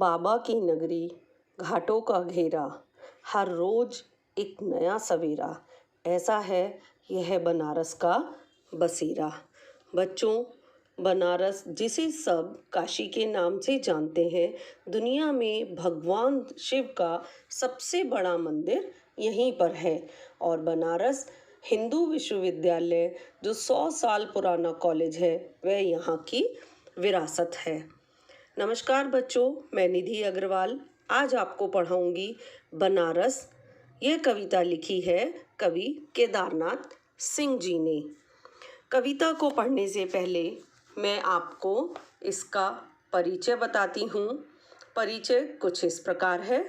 बाबा की नगरी, घाटों का घेरा, हर रोज एक नया सवेरा, ऐसा है यह बनारस का बसेरा। बच्चों, बनारस जिसे सब काशी के नाम से जानते हैं, दुनिया में भगवान शिव का सबसे बड़ा मंदिर यहीं पर है। और बनारस हिंदू विश्वविद्यालय जो 100 साल पुराना कॉलेज है, वह यहाँ की विरासत है। नमस्कार बच्चों, मैं निधि अग्रवाल आज आपको पढ़ाऊंगी बनारस। यह कविता लिखी है कवि केदारनाथ सिंह जी ने। कविता को पढ़ने से पहले मैं आपको इसका परिचय बताती हूँ। परिचय कुछ इस प्रकार है।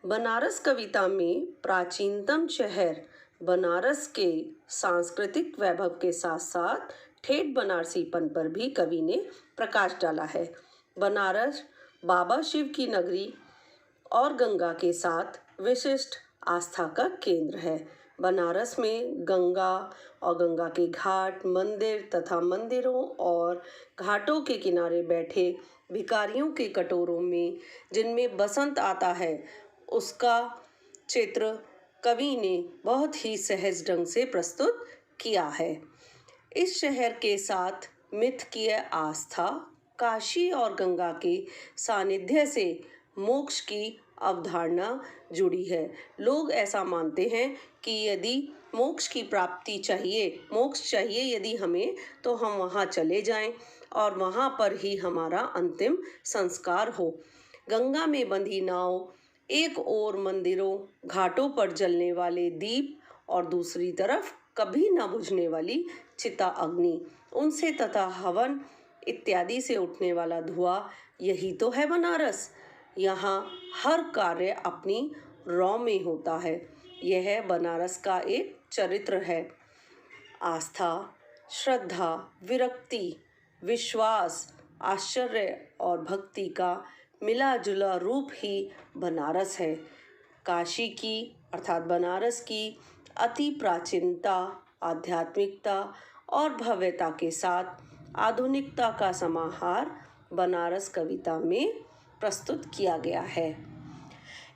बनारस कविता में प्राचीनतम शहर बनारस के सांस्कृतिक वैभव के साथ साथ ठेठ बनारसीपन पर भी कवि ने प्रकाश डाला है। बनारस बाबा शिव की नगरी और गंगा के साथ विशिष्ट आस्था का केंद्र है। बनारस में गंगा और गंगा के घाट, मंदिर तथा मंदिरों और घाटों के किनारे बैठे भिखारियों के कटोरों में जिनमें बसंत आता है, उसका चित्र कवि ने बहुत ही सहज ढंग से प्रस्तुत किया है। इस शहर के साथ मिथकीय आस्था, काशी और गंगा के सानिध्य से मोक्ष की अवधारणा जुड़ी है। लोग ऐसा मानते हैं कि यदि मोक्ष की प्राप्ति चाहिए, मोक्ष चाहिए यदि हमें, तो हम वहाँ चले जाएं और वहाँ पर ही हमारा अंतिम संस्कार हो। गंगा में बंधी नाव, एक ओर मंदिरों घाटों पर जलने वाले दीप और दूसरी तरफ कभी न बुझने वाली चिता अग्नि, उनसे तथा हवन इत्यादि से उठने वाला धुआं, यही तो है बनारस। यहाँ हर कार्य अपनी रौ में होता है। यह बनारस का एक चरित्र है। आस्था, श्रद्धा, विरक्ति, विश्वास, आश्चर्य और भक्ति का मिला जुला रूप ही बनारस है। काशी की अर्थात बनारस की अति प्राचीनता, आध्यात्मिकता और भव्यता के साथ आधुनिकता का समाहार बनारस कविता में प्रस्तुत किया गया है।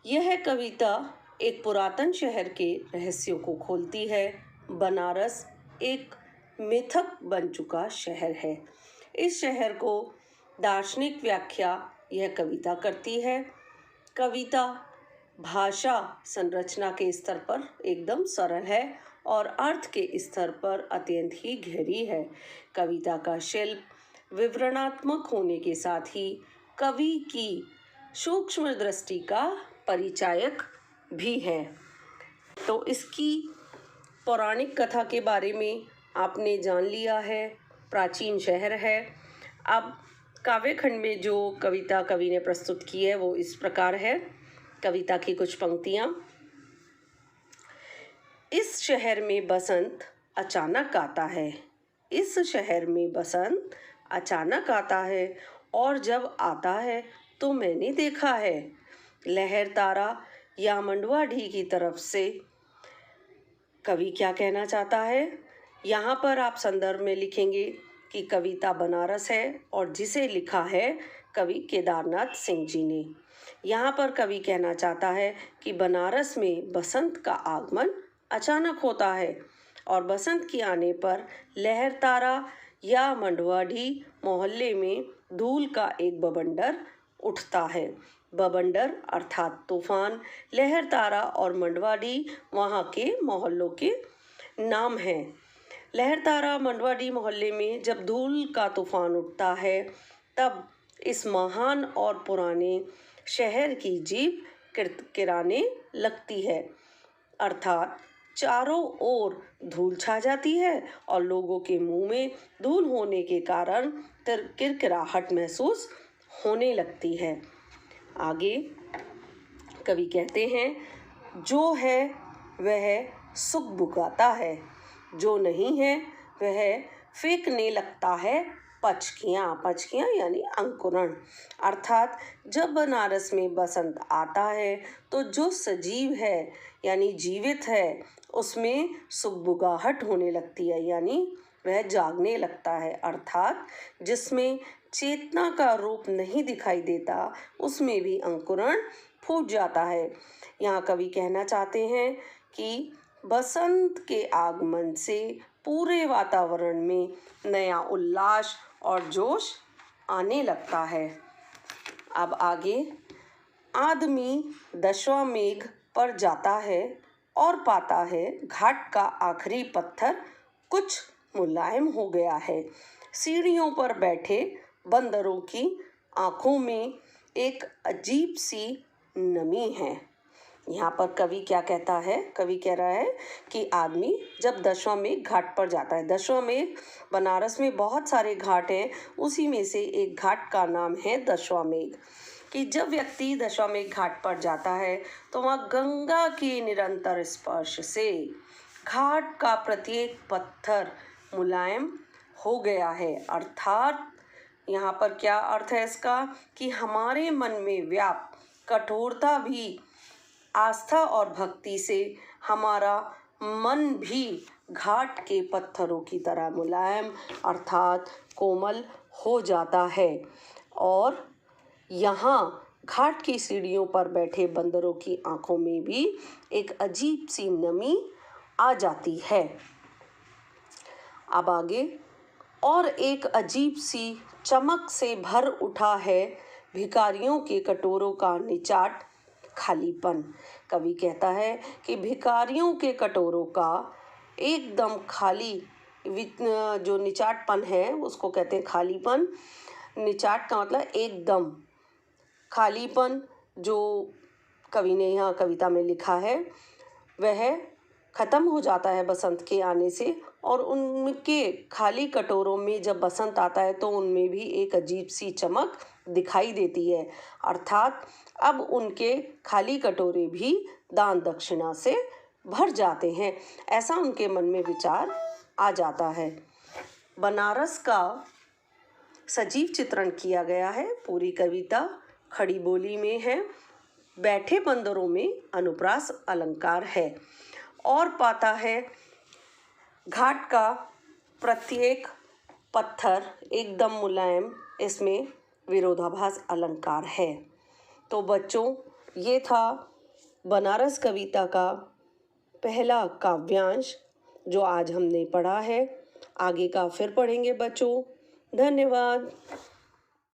यह कविता एक पुरातन शहर के रहस्यों को खोलती है। बनारस एक मिथक बन चुका शहर है। इस शहर को दार्शनिक व्याख्या यह कविता करती है। कविता भाषा संरचना के स्तर पर एकदम सरल है और अर्थ के स्तर पर अत्यंत ही गहरी है। कविता का शिल्प विवरणात्मक होने के साथ ही कवि की सूक्ष्म दृष्टि का परिचायक भी है। तो इसकी पौराणिक कथा के बारे में आपने जान लिया है। प्राचीन शहर है। अब काव्यखंड में जो कविता कवि ने प्रस्तुत की है वो इस प्रकार है। कविता की कुछ पंक्तियाँ। इस शहर में बसंत अचानक आता है। इस शहर में बसंत अचानक आता है और जब आता है तो मैंने देखा है। लहर तारा या मंडवा ढी की तरफ से। कवि क्या कहना चाहता है? यहाँ पर आप संदर्भ में लिखेंगे कि कविता बनारस है और जिसे लिखा है कवि केदारनाथ सिंह जी ने। यहाँ पर कवि कहना चाहता है कि बनारस में बसंत का आगमन अचानक होता है और बसंत के आने पर लहर तारा या मंडवाडी मोहल्ले में धूल का एक बवंडर उठता है। बवंडर अर्थात तूफान, लहर तारा और मंडवाडी वहाँ के मोहल्लों के नाम हैं। लहर तारा मंडवाडी मोहल्ले में जब धूल का तूफान उठता है, तब इस महान और पुराने शहर की जीभ किरकिराने लगती है। अर्थात चारों ओर धूल छा जाती है और लोगों के मुंह में धूल होने के कारण किरकिराहट महसूस होने लगती है। आगे कवि कहते हैं, जो है वह सुख बुगाता है, जो नहीं है वह फेंकने लगता है पचकियाँ। पचकियाँ यानी अंकुरण। अर्थात जब बनारस में बसंत आता है तो जो सजीव है यानी जीवित है, उसमें सुगबुगाहट होने लगती है, यानी वह जागने लगता है। अर्थात जिसमें चेतना का रूप नहीं दिखाई देता, उसमें भी अंकुरण फूट जाता है। यहाँ कवि कहना चाहते हैं कि बसंत के आगमन से पूरे वातावरण में नया उल्लास और जोश आने लगता है। अब आगे, आदमी दशाश्वमेध पर जाता है और पाता है घाट का आखिरी पत्थर कुछ मुलायम हो गया है। सीढ़ियों पर बैठे बंदरों की आंखों में एक अजीब सी नमी है। यहाँ पर कवि क्या कहता है? कवि कह रहा है कि आदमी जब दशाश्वमेध घाट पर जाता है, दशाश्वमेध बनारस में बहुत सारे घाट हैं, उसी में से एक घाट का नाम है दशाश्वमेध। कि जब व्यक्ति दशाश्वमेध घाट पर जाता है तो वहाँ गंगा के निरंतर स्पर्श से घाट का प्रत्येक पत्थर मुलायम हो गया है। अर्थात यहाँ पर क्या अर्थ है इसका? कि हमारे मन में व्याप्त कठोरता भी आस्था और भक्ति से हमारा मन भी घाट के पत्थरों की तरह मुलायम अर्थात कोमल हो जाता है। और यहाँ घाट की सीढ़ियों पर बैठे बंदरों की आंखों में भी एक अजीब सी नमी आ जाती है। अब आगे, और एक अजीब सी चमक से भर उठा है भिखारियों के कटोरों का निचाट खालीपन। कवि कहता है कि भिखारियों के कटोरों का एकदम खाली जो निचाटपन है उसको कहते हैं खालीपन। निचाट का मतलब एकदम खालीपन, जो कवि ने यहाँ कविता में लिखा है वह ख़त्म हो जाता है बसंत के आने से। और उनके खाली कटोरों में जब बसंत आता है तो उनमें भी एक अजीब सी चमक दिखाई देती है। अर्थात अब उनके खाली कटोरे भी दान दक्षिणा से भर जाते हैं, ऐसा उनके मन में विचार आ जाता है। बनारस का सजीव चित्रण किया गया है। पूरी कविता खड़ी बोली में है। बैठे बंदरों में अनुप्रास अलंकार है। और पाता है घाट का प्रत्येक पत्थर एकदम मुलायम, इसमें विरोधाभास अलंकार है। तो बच्चों, ये था बनारस कविता का पहला काव्यांश जो आज हमने पढ़ा है। आगे का फिर पढ़ेंगे बच्चों। धन्यवाद।